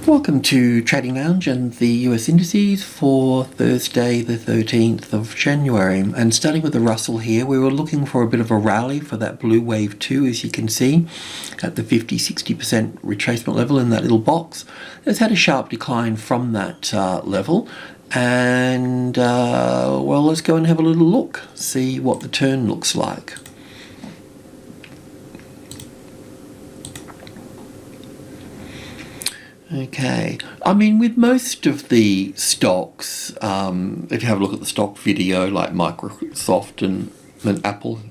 Welcome to Trading Lounge and the US Indices for Thursday the 13th of January. And starting with the Russell here, we were looking for a bit of a rally for that blue wave 2, as you can see, at the 50-60% retracement level in that little box. It's had a sharp decline from that level. And, well, let's go and have a little look, see what the turn looks like. Okay, I mean, with most of the stocks, if you have a look at the stock video like Microsoft and Apple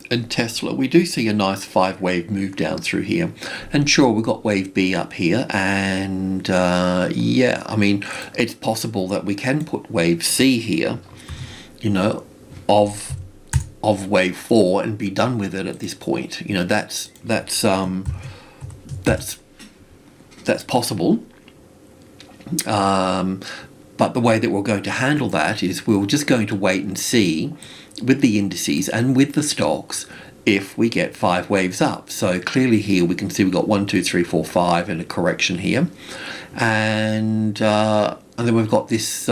and Tesla, we do see a nice 5-wave move down through here. And sure, we've got wave B up here, and yeah, I mean, it's possible that we can put wave C here, you know, of wave 4 and be done with it at this point. You know, that's possible, but the way that we're going to handle that is we're just going to wait and see with the indices and with the stocks if we get 5 waves up. So clearly here we can see we've got 1, 2, 3, 4, 5 and a correction here, and then we've got this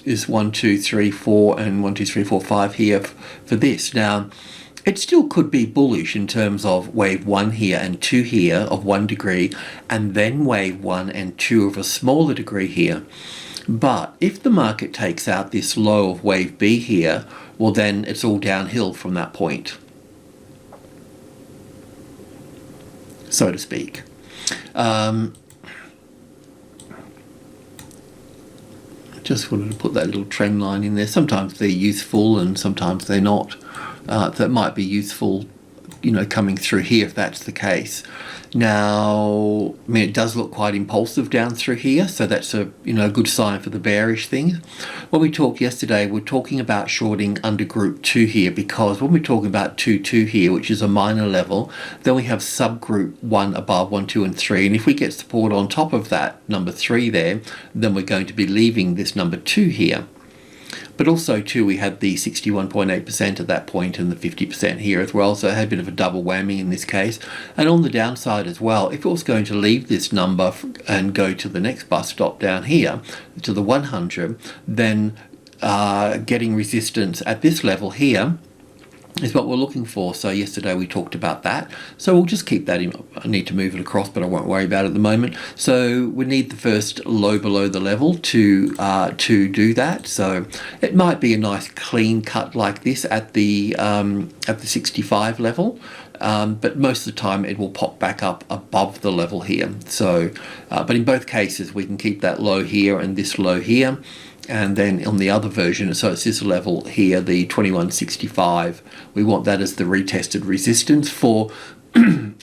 is 1, 2, 3, 4 and 1, 2, 3, 4, 5 here for this. Now it still could be bullish in terms of wave 1 here and 2 here of 1 degree, and then wave 1 and 2 of a smaller degree here. But if the market takes out this low of wave B here, well, then it's all downhill from that point, so to speak. Just wanted to put that little trend line in there. Sometimes they're useful and sometimes they're not. That might be useful, you know, coming through here if that's the case. Now, I mean, it does look quite impulsive down through here, so that's a, you know, good sign for the bearish thing. When we talked yesterday, we're talking about shorting under group 2 here, because when we're talking about 2-2 here, which is a minor level, then we have subgroup 1 above 1, 2 and 3, and if we get support on top of that number 3 there, then we're going to be leaving this number 2 here. But also too, we had the 61.8% at that point and the 50% here as well, so it had a bit of a double whammy in this case. And on the downside as well, if it was going to leave this number and go to the next bus stop down here, to the 100, then getting resistance at this level here is what we're looking for. So yesterday we talked about that, so we'll just keep that in. I need to move it across, but I won't worry about it at the moment. So we need the first low below the level to do that. So it might be a nice clean cut like this at the 65 level, but most of the time it will pop back up above the level here. So but in both cases we can keep that low here and this low here. And then on the other version, so it's this level here, the 2165, we want that as the retested resistance for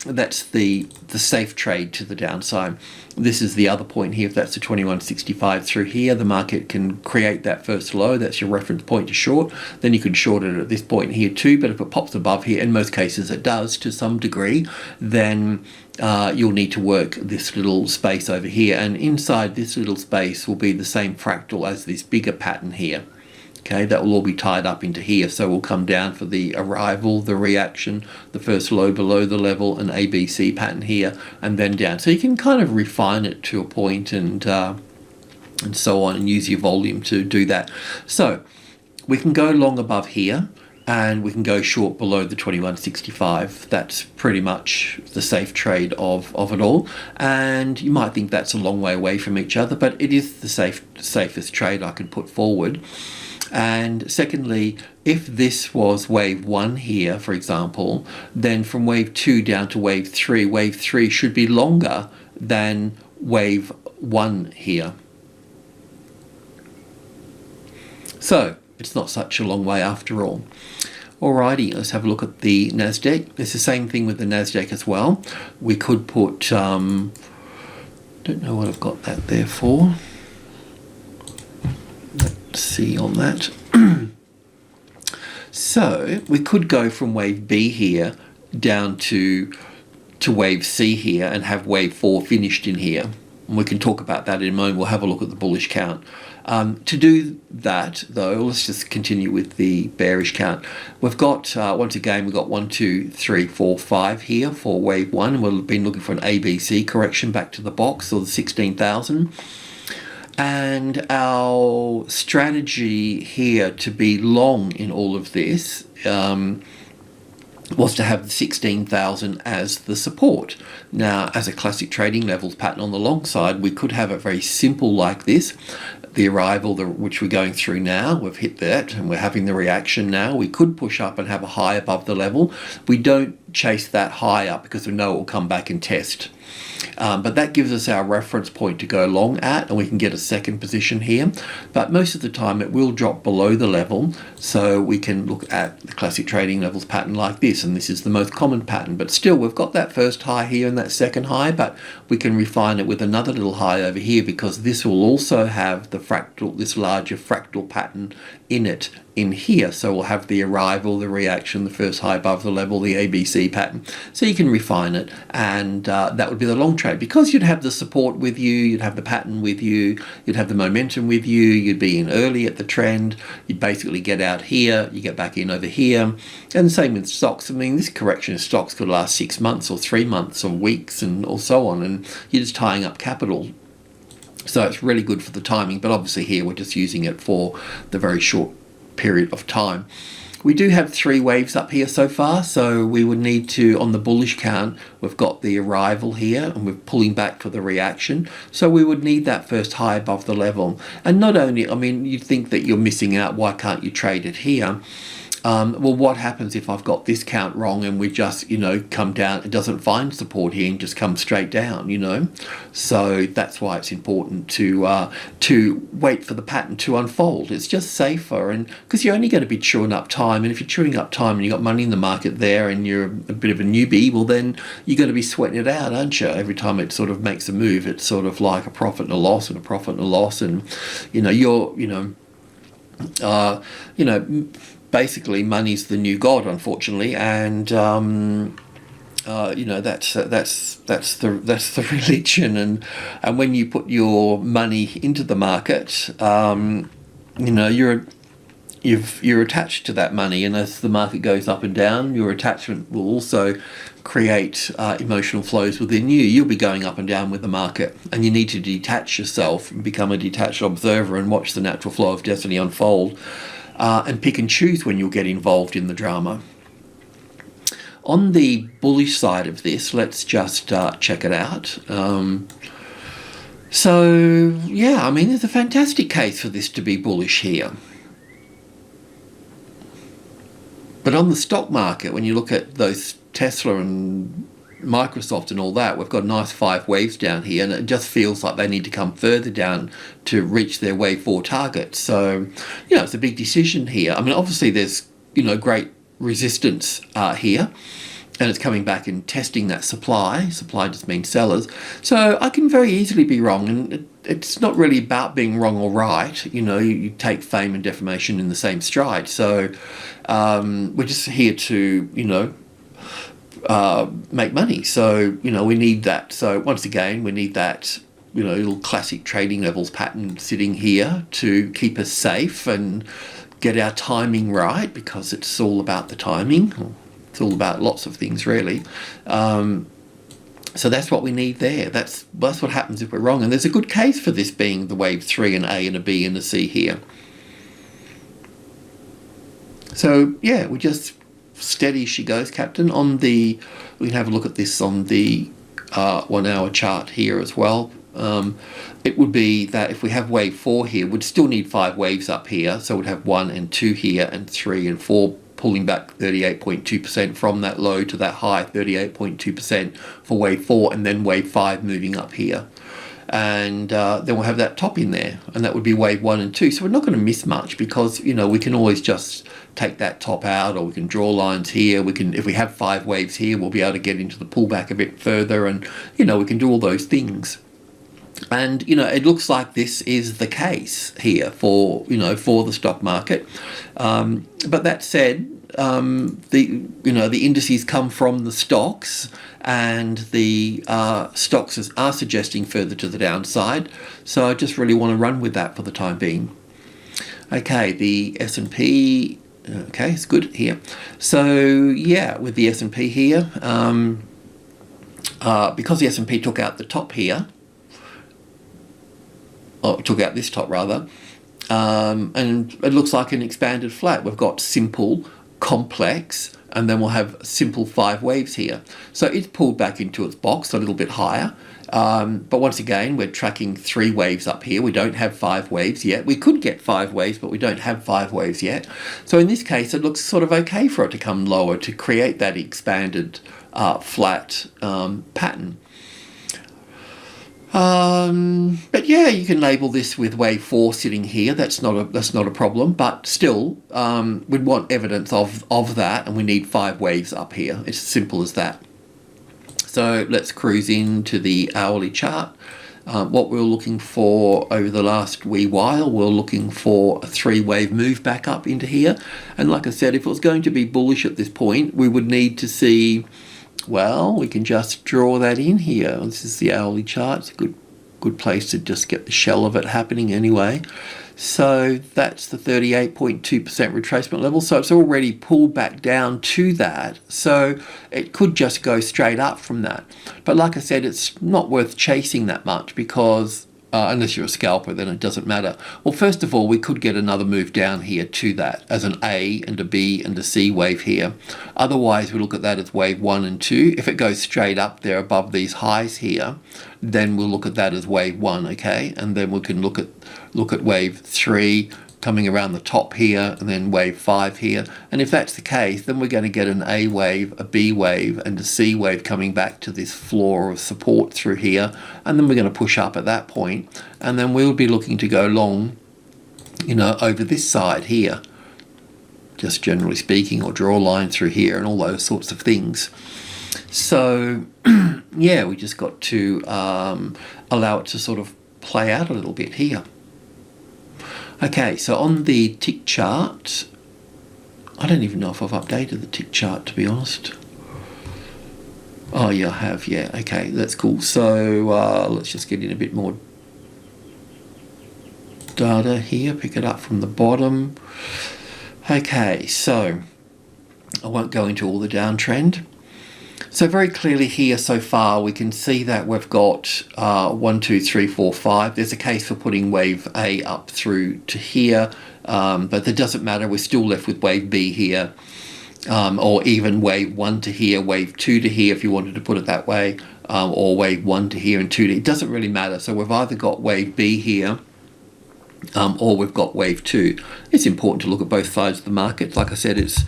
that's the safe trade to the downside. This is the other point here. If that's the 2165 through here, the market can create that first low. That's your reference point to short. Then you can short it at this point here too, but if it pops above here, in most cases it does to some degree, then you'll need to work this little space over here, and inside this little space will be the same fractal as this bigger pattern here. Okay, that will all be tied up into here, so we'll come down for the arrival, the reaction, the first low below the level, an ABC pattern here, and then down. So you can kind of refine it to a point and so on, and use your volume to do that. So we can go long above here, and we can go short below the 2165. That's pretty much the safe trade of it all. And you might think that's a long way away from each other, but it is the safest trade I could put forward. And secondly, if this was wave 1 here, for example, then from wave 2 down to wave 3 should be longer than wave 1 here. So it's not such a long way after all. Alrighty, let's have a look at the NASDAQ. It's the same thing with the NASDAQ as well. We could put, don't know what I've got that there for. Let's see on that. So we could go from wave B here down to wave C here and have wave 4 finished in here. And we can talk about that in a moment. We'll have a look at the bullish count. To do that, though, let's just continue with the bearish count. We've got, once again, we've got 1, 2, 3, 4, 5 here for wave 1. And we've been looking for an ABC correction back to the box, or the 16,000. And our strategy here to be long in all of this was to have the 16,000 as the support. Now, as a classic trading levels pattern on the long side, we could have it very simple like this. The arrival, which we're going through now, we've hit that and we're having the reaction now. We could push up and have a high above the level. We don't chase that high up because we know it will come back and test. But that gives us our reference point to go long at, and we can get a second position here. But most of the time it will drop below the level, so we can look at the classic trading levels pattern like this, and this is the most common pattern. But still, we've got that first high here and that second high, but we can refine it with another little high over here, because this will also have the fractal, this larger fractal pattern in it in here. So we'll have the arrival, the reaction, the first high above the level, the ABC pattern. So you can refine it, and that would be the long trade, because you'd have the support with you, you'd have the pattern with you, you'd have the momentum with you, you'd be in early at the trend, you'd basically get out here, you get back in over here. And the same with stocks. I mean, this correction of stocks could last 6 months or 3 months or weeks or so on, and you're just tying up capital. So it's really good for the timing, but obviously here we're just using it for the very short period of time. We do have 3 waves up here so far, so we would need to, on the bullish count, we've got the arrival here and we're pulling back for the reaction. So we would need that first high above the level. And not only, I mean, you'd think that you're missing out, why can't you trade it here? Well, what happens if I've got this count wrong and we just, come down, it doesn't find support here and just comes straight down, So that's why it's important to wait for the pattern to unfold. It's just safer, and because you're only going to be chewing up time, and if you're chewing up time and you've got money in the market there and you're a bit of a newbie, well then you're going to be sweating it out, aren't you? Every time it sort of makes a move, it's sort of like a profit and a loss and a profit and a loss, and basically money's the new god, unfortunately, and that's the religion, and when you put your money into the market, you're attached to that money, and as the market goes up and down, your attachment will also create emotional flows within you. You'll be going up and down with the market, and you need to detach yourself and become a detached observer and watch the natural flow of destiny unfold. And pick and choose when you'll get involved in the drama. On the bullish side of this, let's just check it out. There's a fantastic case for this to be bullish here. But on the stock market, when you look at those Tesla and Microsoft and all that, we've got nice 5 waves down here, and it just feels like they need to come further down to reach their wave 4 target. So, it's a big decision here. I mean, obviously there's, great resistance here, and it's coming back and testing that supply. Supply just means sellers. So I can very easily be wrong, and it's not really about being wrong or right. You take fame and defamation in the same stride. So we're just here to, make money. So, we need that. So once again, we need that, little classic trading levels pattern sitting here to keep us safe and get our timing right, because it's all about the timing. It's all about lots of things, really. So that's what we need there. That's what happens if we're wrong. And there's a good case for this being the wave 3, an A and a B and a C here. So, yeah, we just steady she goes, Captain. We can have a look at this on the 1 hour chart here as well. It would be that if we have wave 4 here, we'd still need 5 waves up here. So we'd have 1 and 2 here, and 3 and 4, pulling back 38.2% from that low to that high, 38.2% for wave 4, and then wave 5 moving up here. And then we'll have that top in there, and that would be wave 1 and 2. So we're not going to miss much, because we can always just take that top out, or we can draw lines here. We can, if we have 5 waves here, we'll be able to get into the pullback a bit further, and we can do all those things. And it looks like this is the case here for for the stock market. But that said, the indices come from the stocks, and the stocks are suggesting further to the downside. So I just really want to run with that for the time being. Okay, the S&P. Okay, it's good here. So yeah, with the S&P here, because the S&P took out the top here, or took out this top rather, and it looks like an expanded flat. We've got simple, complex, and then we'll have simple 5 waves here. So it's pulled back into its box a little bit higher. But once again, we're tracking 3 waves up here. We don't have 5 waves yet. We could get 5 waves, but we don't have 5 waves yet. So in this case, it looks sort of okay for it to come lower to create that expanded flat pattern. But yeah, you can label this with wave 4 sitting here. That's not a problem. But still, we'd want evidence of that, and we need 5 waves up here. It's as simple as that. So let's cruise into the hourly chart. What we're looking for over the last wee while, we're looking for a 3-wave move back up into here. And like I said, if it was going to be bullish at this point, we would need to see, well, we can just draw that in here. This is the hourly chart. It's a good place to just get the shell of it happening anyway. So that's the 38.2% retracement level. So it's already pulled back down to that. So it could just go straight up from that. But like I said, it's not worth chasing that much because unless you're a scalper, then it doesn't matter. Well, first of all, we could get another move down here to that as an A and a B and a C wave here. Otherwise, we look at that as wave 1 and 2. If it goes straight up there above these highs here, then we'll look at that as wave 1, okay? And then we can look at wave 3 coming around the top here, and then wave 5 here. And if that's the case, then we're going to get an A wave, a B wave, and a C wave coming back to this floor of support through here. And then we're going to push up at that point. And then we'll be looking to go long, over this side here, just generally speaking, or draw a line through here and all those sorts of things. So, yeah, we just got to allow it to sort of play out a little bit here. Okay, so on the tick chart, I don't even know if I've updated the tick chart, to be honest. Oh, yeah, I have, yeah. Okay, that's cool. So let's just get in a bit more data here, pick it up from the bottom. Okay, so I won't go into all the downtrend. So very clearly here so far we can see that we've got 1, 2, 3, 4, 5. There's a case for putting wave A up through to here, but that doesn't matter. We're still left with wave B here, or even wave 1 to here, wave 2 to here if you wanted to put it that way, or wave 1 to here and 2 to here. It doesn't really matter. So we've either got wave B here, or we've got wave 2. It's important to look at both sides of the market. Like I said, it's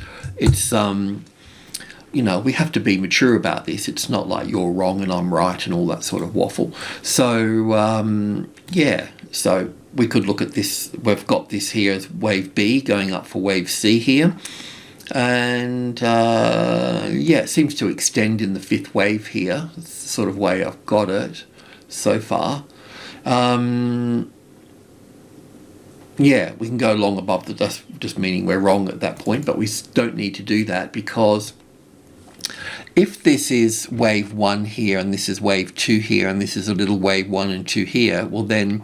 we have to be mature about this. It's not like you're wrong and I'm right and all that sort of waffle. So, yeah, so we could look at this. We've got this here as wave B going up for wave C here. And, yeah, it seems to extend in the 5th wave here. That's the sort of way I've got it so far. Yeah, we can go long above the dust, just meaning we're wrong at that point, but we don't need to do that because if this is wave 1 here and this is wave 2 here and this is a little wave 1 and 2 here, well then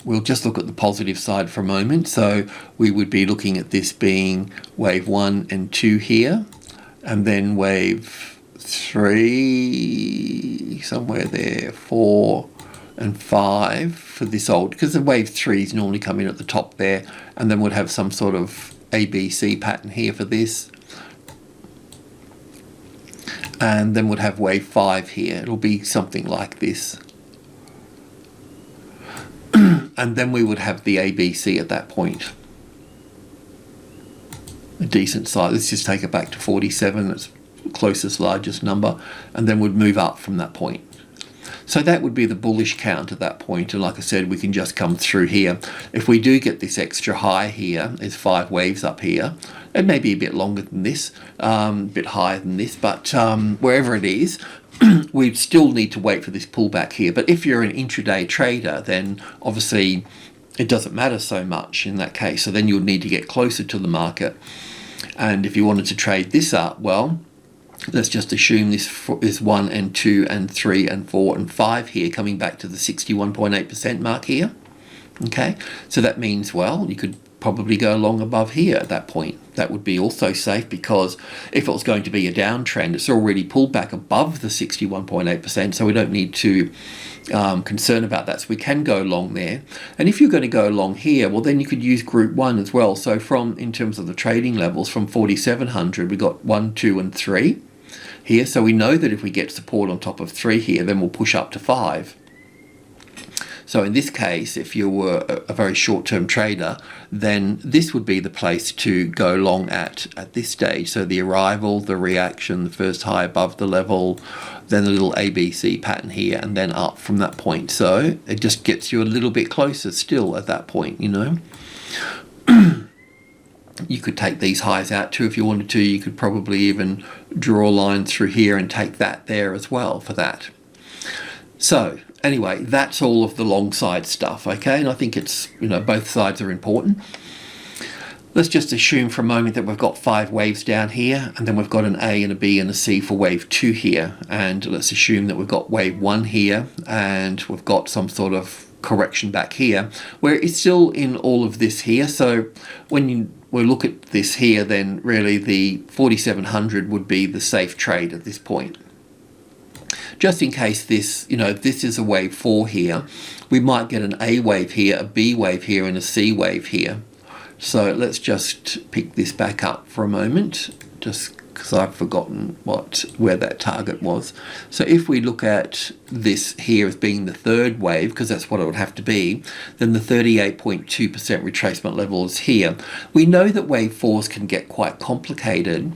we'll just look at the positive side for a moment. So we would be looking at this being wave 1 and 2 here, and then wave 3 somewhere there, 4 and 5 for this old, because the wave 3s normally come in at the top there, and then we'd have some sort of ABC pattern here for this. And then we'd have wave 5 here. It'll be something like this. And then we would have the ABC at that point. A decent size. Let's just take it back to 47. That's the closest largest number. And then we'd move up from that point. So that would be the bullish count at that point. And like I said, we can just come through here. If we do get this extra high here, there's 5 waves up here. It may be a bit longer than this, a bit higher than this, but wherever it is, we still need to wait for this pullback here. But if you're an intraday trader, then obviously it doesn't matter so much in that case. So then you'll need to get closer to the market. And if you wanted to trade this up, well, let's just assume this is 1 and 2 and 3 and 4 and 5 here, coming back to the 61.8% mark here. Okay, so that means, well, you could probably go long above here at that point. That would be also safe, because if it was going to be a downtrend, it's already pulled back above the 61.8%, so we don't need to concern about that. So we can go long there. And if you're going to go long here, well, then you could use group 1 as well. So from, in terms of the trading levels, from 4,700, we got 1, 2 and 3 here. So we know that if we get support on top of 3 here, then we'll push up to 5. So in this case, if you were a very short-term trader, then this would be the place to go long at this stage. So the arrival, the reaction, the first high above the level, then the little ABC pattern here, and then up from that point. So it just gets you a little bit closer still at that point, you know. You could take these highs out too if you wanted to. You could probably even draw a line through here and take that there as well for that. So anyway, that's all of the long side stuff, okay? And I think it's, you know, both sides are important. Let's just assume for a moment that we've got 5 waves down here, and then we've got an A and a B and a C for wave 2 here. And let's assume that we've got wave 1 here, and we've got some sort of correction back here, where it's still in all of this here. So when we look at this here, then really the 4,700 would be the safe trade at this point. Just in case this, you know, this is a wave 4 here, we might get an A wave here, a B wave here, and a C wave here. So let's just pick this back up for a moment, just because I've forgotten where that target was. So if we look at this here as being the 3rd wave, because that's what it would have to be, then the 38.2% retracement level is here. We know that wave 4s can get quite complicated.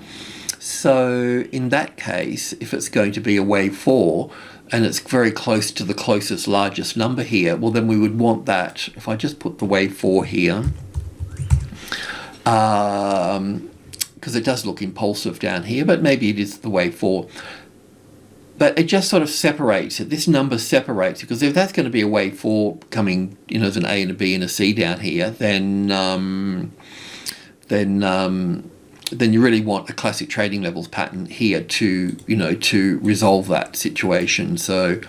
So in that case, if it's going to be a wave 4 and it's very close to the closest largest number here, well, then we would want that. If I just put the wave 4 here, because it does look impulsive down here, but maybe it is the wave 4. But it just sort of separates it. This number separates, because if that's going to be a wave 4 coming, you know, as an A and a B and a C down here, then you really want a classic trading levels pattern here to, you know, to resolve that situation. So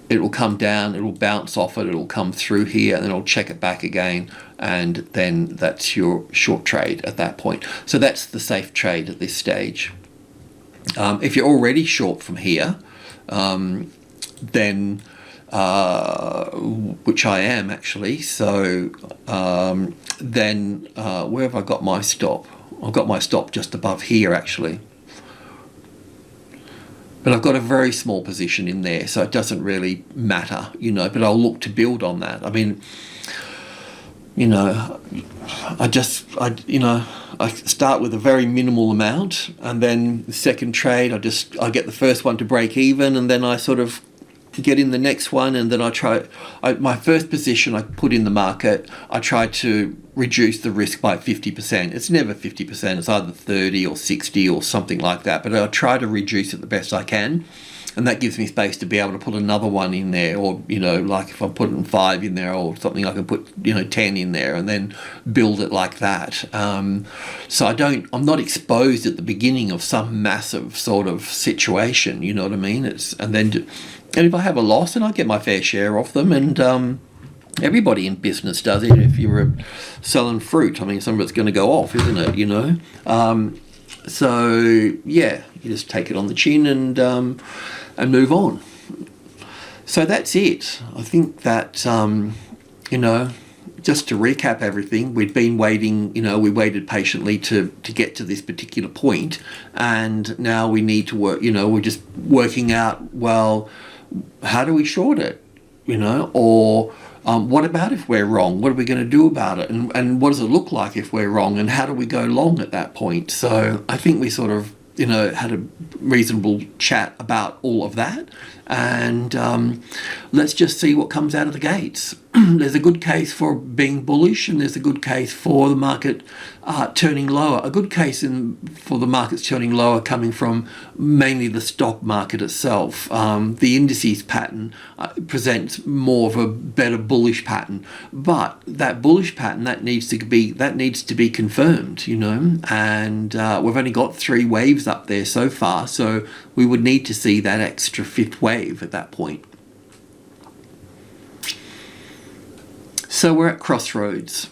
it will come down, it will bounce off it, it will come through here, and then it'll check it back again, and then that's your short trade at that point. So that's the safe trade at this stage. If you're already short from here, then which I am actually, so then where have I got my stop? I've got my stop just above here actually, but I've got a very small position in there, so it doesn't really matter, you know, but I'll look to build on that. I mean, you know, I start with a very minimal amount, and then the second trade, I get the first one to break even, and then I sort of get in the next one, and then my first position I put in the market, I try to reduce the risk by 50%. It's never 50%, it's either 30 or 60 or something like that, but I try to reduce it the best I can, and that gives me space to be able to put another one in there, or, you know, like if I'm putting 5 in there or something, I can put, you know, 10 in there and then build it like that. So I'm not exposed at the beginning of some massive sort of situation, you know what I mean? And if I have a loss, then I get my fair share of them, and everybody in business does it. If you're selling fruit, I mean, some of it's going to go off, isn't it, you know? So, yeah, you just take it on the chin and move on. So that's it. I think that, you know, just to recap everything, we'd been waiting, you know, we waited patiently to get to this particular point, and now we need to work, you know, we're just working out, well, how do we short it, you know, or what about if we're wrong? What are we going to do about it? And what does it look like if we're wrong? And how do we go long at that point? So I think we sort of, you know, had a reasonable chat about all of that. And let's just see what comes out of the gates. there's a good case for being bullish, and there's a good case for the market turning lower. A good case for the markets turning lower coming from mainly the stock market itself. The indices pattern presents more of a better bullish pattern, but that bullish pattern that needs to be confirmed, you know. And we've only got 3 waves up there so far, so we would need to see that extra 5th wave at that point. So we're at crossroads.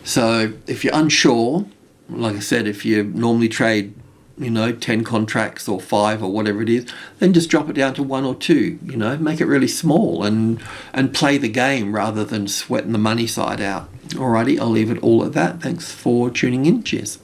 So if you're unsure, like I said, if you normally trade, you know, 10 contracts or 5 or whatever it is, then just drop it down to 1 or 2, you know, make it really small and play the game rather than sweating the money side out. Alrighty, I'll leave it all at that. Thanks for tuning in. Cheers.